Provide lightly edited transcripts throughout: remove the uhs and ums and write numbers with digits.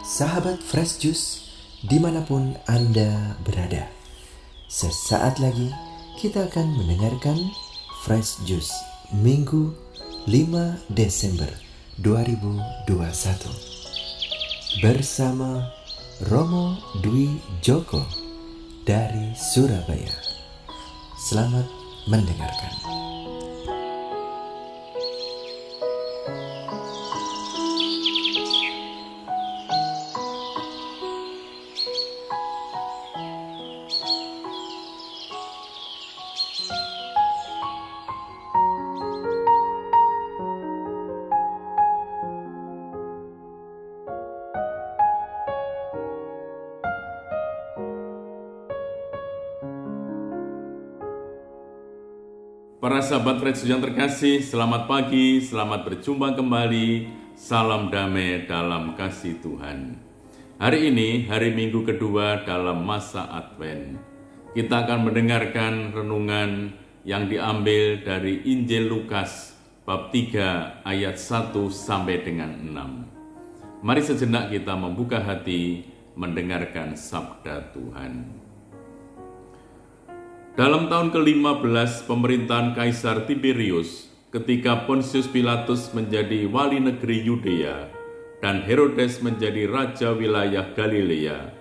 Sahabat Fresh Juice, dimanapun Anda berada, sesaat lagi kita akan mendengarkan Fresh Juice Minggu 5 Desember 2021 bersama Romo Dwi Joko dari Surabaya. Selamat mendengarkan. Para sahabat Fresh yang terkasih, selamat pagi, selamat berjumpa kembali. Salam damai dalam kasih Tuhan. Hari ini, hari Minggu kedua dalam masa Advent. Kita akan mendengarkan renungan yang diambil dari Injil Lukas, bab 3, ayat 1 sampai dengan 6. Mari sejenak kita membuka hati, mendengarkan sabda Tuhan. Dalam tahun ke-15 pemerintahan Kaisar Tiberius, ketika Pontius Pilatus menjadi wali negeri Yudea dan Herodes menjadi raja wilayah Galilea,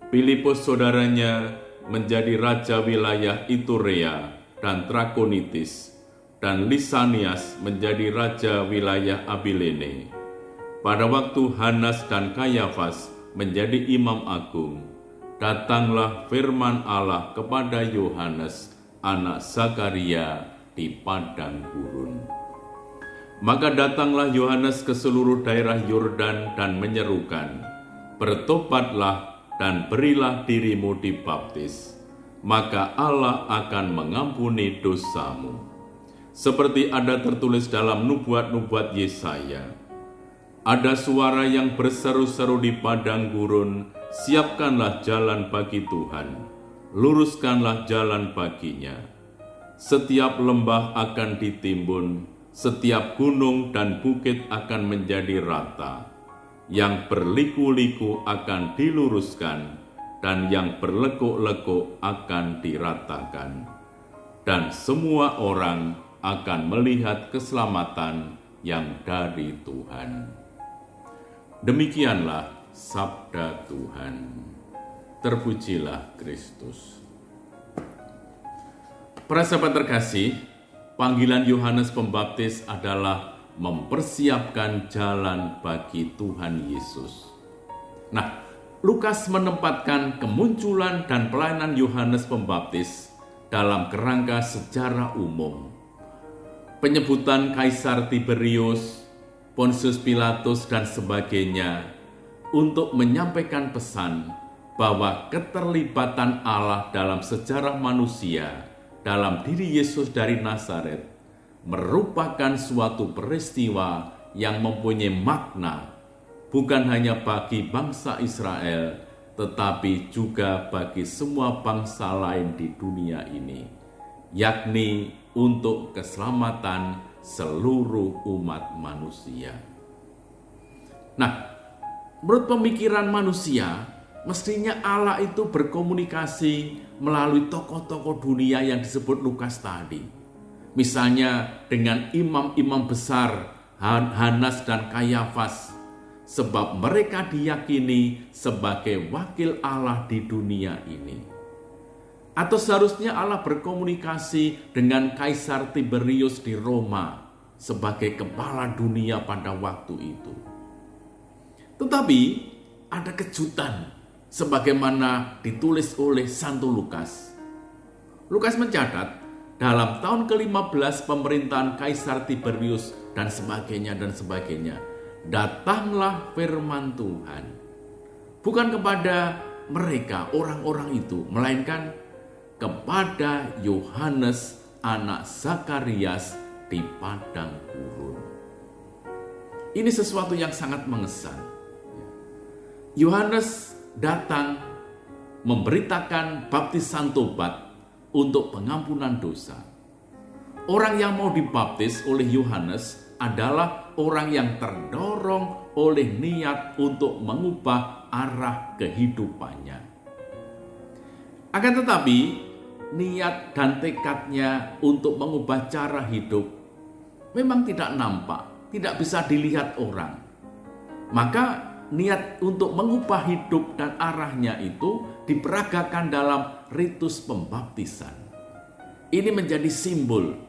Filipus saudaranya menjadi raja wilayah Iturea dan Trakonitis, dan Lisanias menjadi raja wilayah Abilene. Pada waktu Hanas dan Kayafas menjadi imam agung, datanglah firman Allah kepada Yohanes, anak Zakaria, di padang gurun. Maka datanglah Yohanes ke seluruh daerah Yordan dan menyerukan, "Bertobatlah dan berilah dirimu dibaptis, maka Allah akan mengampuni dosamu." Seperti ada tertulis dalam nubuat-nubuat Yesaya, "Ada suara yang berseru-seru di padang gurun, siapkanlah jalan bagi Tuhan, luruskanlah jalan baginya. Setiap lembah akan ditimbun, setiap gunung dan bukit akan menjadi rata. Yang berliku-liku akan diluruskan, dan yang berlekuk-lekuk akan diratakan. Dan semua orang akan melihat keselamatan yang dari Tuhan." Demikianlah sabda Tuhan. Terpujilah Kristus. Para sahabat terkasih, panggilan Yohanes Pembaptis adalah mempersiapkan jalan bagi Tuhan Yesus. Nah, Lukas menempatkan kemunculan dan pelayanan Yohanes Pembaptis dalam kerangka sejarah umum. Penyebutan Kaisar Tiberius, Pontius Pilatus, dan sebagainya untuk menyampaikan pesan bahwa keterlibatan Allah dalam sejarah manusia dalam diri Yesus dari Nazaret merupakan suatu peristiwa yang mempunyai makna bukan hanya bagi bangsa Israel, tetapi juga bagi semua bangsa lain di dunia ini, yakni untuk keselamatan seluruh umat manusia. Nah, menurut pemikiran manusia, mestinya Allah itu berkomunikasi melalui tokoh-tokoh dunia yang disebut Lukas tadi. Misalnya dengan imam-imam besar Hanas dan Kayafas, sebab mereka diyakini sebagai wakil Allah di dunia ini. Atau seharusnya Allah berkomunikasi dengan Kaisar Tiberius di Roma sebagai kepala dunia pada waktu itu. Tetapi ada kejutan sebagaimana ditulis oleh Santo Lukas. Lukas mencatat dalam tahun ke-15 pemerintahan Kaisar Tiberius dan sebagainya, datanglah firman Tuhan. Bukan kepada mereka, orang-orang itu, melainkan kepada Yohanes, anak Zakarias, di padang gurun. Ini sesuatu yang sangat mengesan. Yohanes datang memberitakan baptisan tobat untuk pengampunan dosa. Orang yang mau dibaptis oleh Yohanes adalah orang yang terdorong oleh niat untuk mengubah arah kehidupannya. Akan tetapi, niat dan tekadnya untuk mengubah cara hidup memang tidak nampak, tidak bisa dilihat orang. Maka niat untuk mengubah hidup dan arahnya itu diperagakan dalam ritus pembaptisan. Ini menjadi simbol.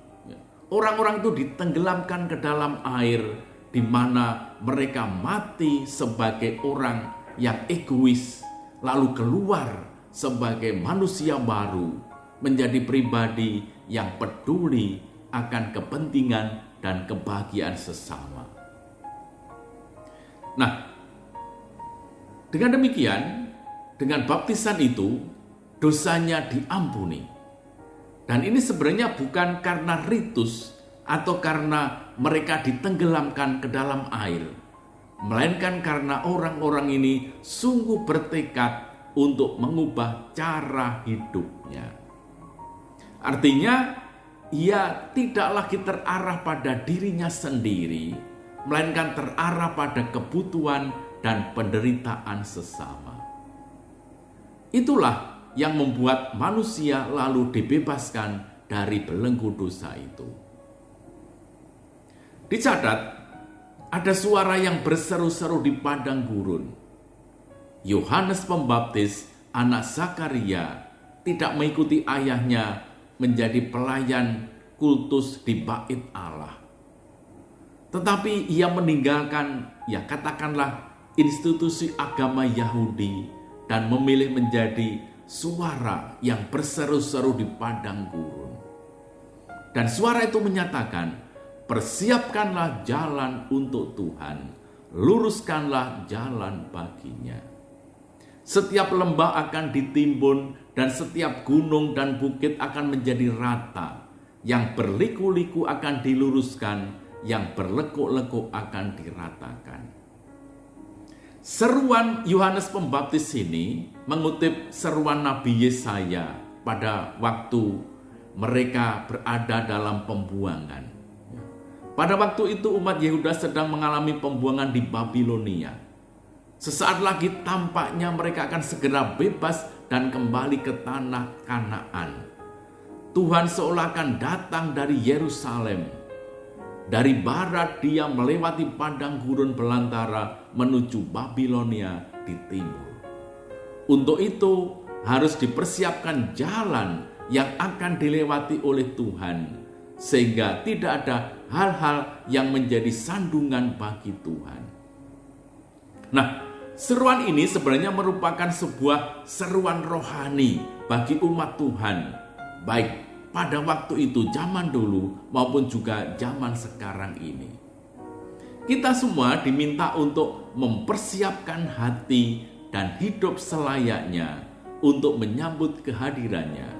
Orang-orang itu ditenggelamkan ke dalam air, di mana mereka mati sebagai orang yang egois, lalu keluar sebagai manusia baru, menjadi pribadi yang peduli akan kepentingan dan kebahagiaan sesama. Nah, dengan demikian, dengan baptisan itu, dosanya diampuni. Dan ini sebenarnya bukan karena ritus atau karena mereka ditenggelamkan ke dalam air, melainkan karena orang-orang ini sungguh bertekad untuk mengubah cara hidupnya. Artinya, ia tidak lagi terarah pada dirinya sendiri, melainkan terarah pada kebutuhan dan penderitaan sesama. Itulah yang membuat manusia lalu dibebaskan dari belenggu dosa itu. Dicatat, ada suara yang berseru-seru di padang gurun. Yohanes Pembaptis, anak Zakaria, tidak mengikuti ayahnya menjadi pelayan kultus di bait Allah. Tetapi ia meninggalkan, katakanlah, institusi agama Yahudi dan memilih menjadi suara yang berseru-seru di padang gurun. Dan suara itu menyatakan, persiapkanlah jalan untuk Tuhan, luruskanlah jalan baginya. Setiap lembah akan ditimbun dan setiap gunung dan bukit akan menjadi rata. Yang berliku-liku akan diluruskan, yang berlekuk-lekuk akan diratakan. Seruan Yohanes Pembaptis ini mengutip seruan Nabi Yesaya pada waktu mereka berada dalam pembuangan. Pada waktu itu umat Yehuda sedang mengalami pembuangan di Babilonia. Sesaat lagi tampaknya mereka akan segera bebas dan kembali ke tanah Kanaan. Tuhan seolah akan datang dari Yerusalem. Dari barat dia melewati padang gurun belantara menuju Babilonia di timur. Untuk itu harus dipersiapkan jalan yang akan dilewati oleh Tuhan, sehingga tidak ada hal-hal yang menjadi sandungan bagi Tuhan. Nah, seruan ini sebenarnya merupakan sebuah seruan rohani bagi umat Tuhan, baik pada waktu itu, zaman dulu, maupun juga zaman sekarang ini. Kita semua diminta untuk mempersiapkan hati dan hidup selayaknya untuk menyambut kehadirannya.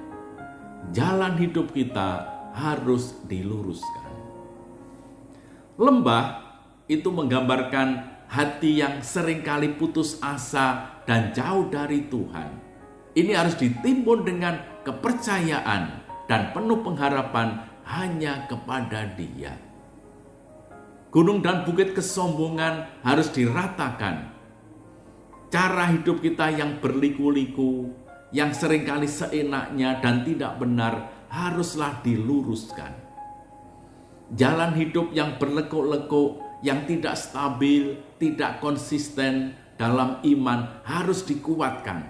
Jalan hidup kita harus diluruskan. Lembah itu menggambarkan hati yang seringkali putus asa dan jauh dari Tuhan. Ini harus ditimbun dengan kepercayaan dan penuh pengharapan hanya kepada Dia. Gunung dan bukit kesombongan harus diratakan. Cara hidup kita yang berliku-liku, yang seringkali seenaknya dan tidak benar, haruslah diluruskan. Jalan hidup yang berlekuk-lekuk, yang tidak stabil, tidak konsisten dalam iman harus dikuatkan.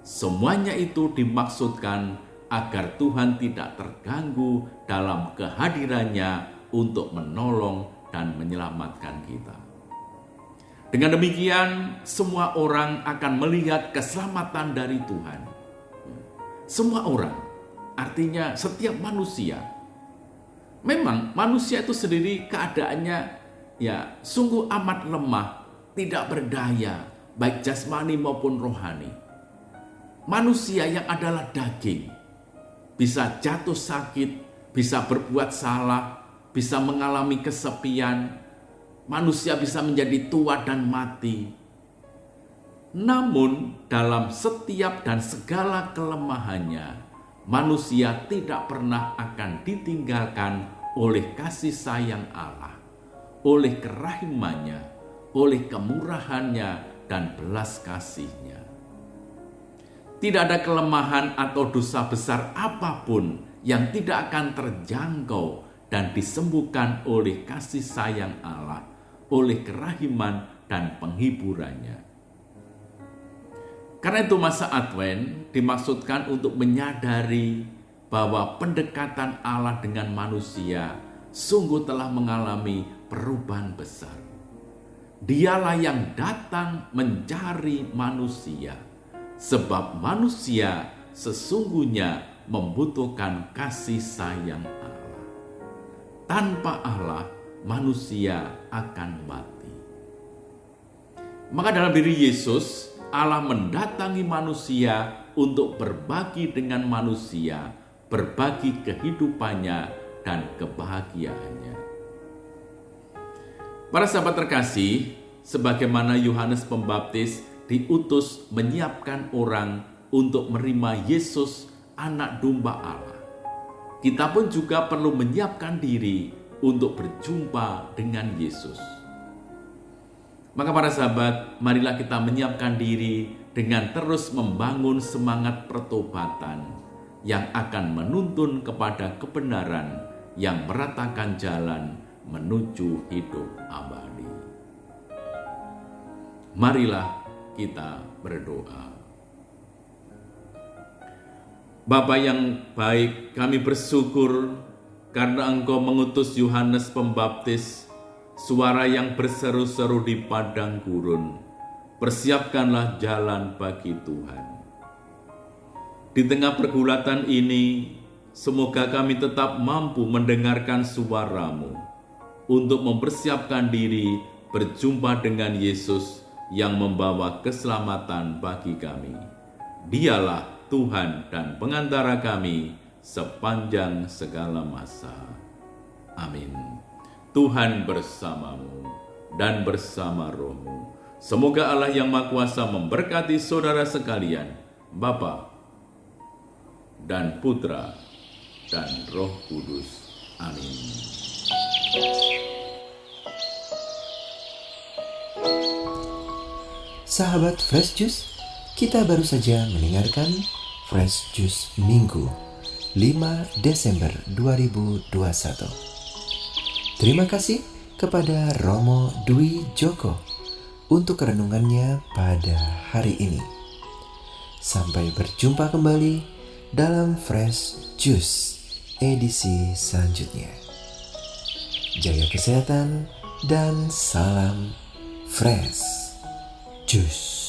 Semuanya itu dimaksudkan agar Tuhan tidak terganggu dalam kehadirannya untuk menolong dan menyelamatkan kita. Dengan demikian, semua orang akan melihat keselamatan dari Tuhan. Semua orang, artinya setiap manusia. Memang manusia itu sendiri keadaannya sungguh amat lemah, tidak berdaya, baik jasmani maupun rohani. Manusia yang adalah daging bisa jatuh sakit, bisa berbuat salah, bisa mengalami kesepian. Manusia bisa menjadi tua dan mati. Namun dalam setiap dan segala kelemahannya, manusia tidak pernah akan ditinggalkan oleh kasih sayang Allah, oleh kerahimannya, oleh kemurahannya dan belas kasih-Nya. Tidak ada kelemahan atau dosa besar apapun yang tidak akan terjangkau dan disembuhkan oleh kasih sayang Allah, oleh kerahiman dan penghiburannya. Karena itu masa Advent dimaksudkan untuk menyadari bahwa pendekatan Allah dengan manusia sungguh telah mengalami perubahan besar. Dialah yang datang mencari manusia, sebab manusia sesungguhnya membutuhkan kasih sayang Allah. Tanpa Allah, manusia akan mati. Maka dalam diri Yesus, Allah mendatangi manusia untuk berbagi dengan manusia, berbagi kehidupannya dan kebahagiaannya. Para sahabat terkasih, sebagaimana Yohanes Pembaptis diutus menyiapkan orang untuk menerima Yesus, anak domba Allah, kita pun juga perlu menyiapkan diri untuk berjumpa dengan Yesus. Maka para sahabat, marilah kita menyiapkan diri dengan terus membangun semangat pertobatan yang akan menuntun kepada kebenaran yang meratakan jalan menuju hidup abadi. Marilah kita berdoa. Bapa yang baik, kami bersyukur karena Engkau mengutus Yohanes Pembaptis, suara yang berseru-seru di padang gurun. Persiapkanlah jalan bagi Tuhan. Di tengah pergulatan ini, semoga kami tetap mampu mendengarkan suara-Mu untuk mempersiapkan diri berjumpa dengan Yesus yang membawa keselamatan bagi kami. Dialah Tuhan dan pengantara kami sepanjang segala masa. Amin. Tuhan bersamamu dan bersama rohmu. Semoga Allah yang Maha Kuasa memberkati saudara sekalian, Bapa dan Putra dan Roh Kudus. Amin. Sahabat Fresh Juice, kita baru saja mendengarkan Fresh Juice Minggu 5 Desember 2021. Terima kasih kepada Romo Dwi Joko untuk renungannya pada hari ini. Sampai berjumpa kembali dalam Fresh Juice edisi selanjutnya. Jaga kesehatan dan salam Fresh Juice.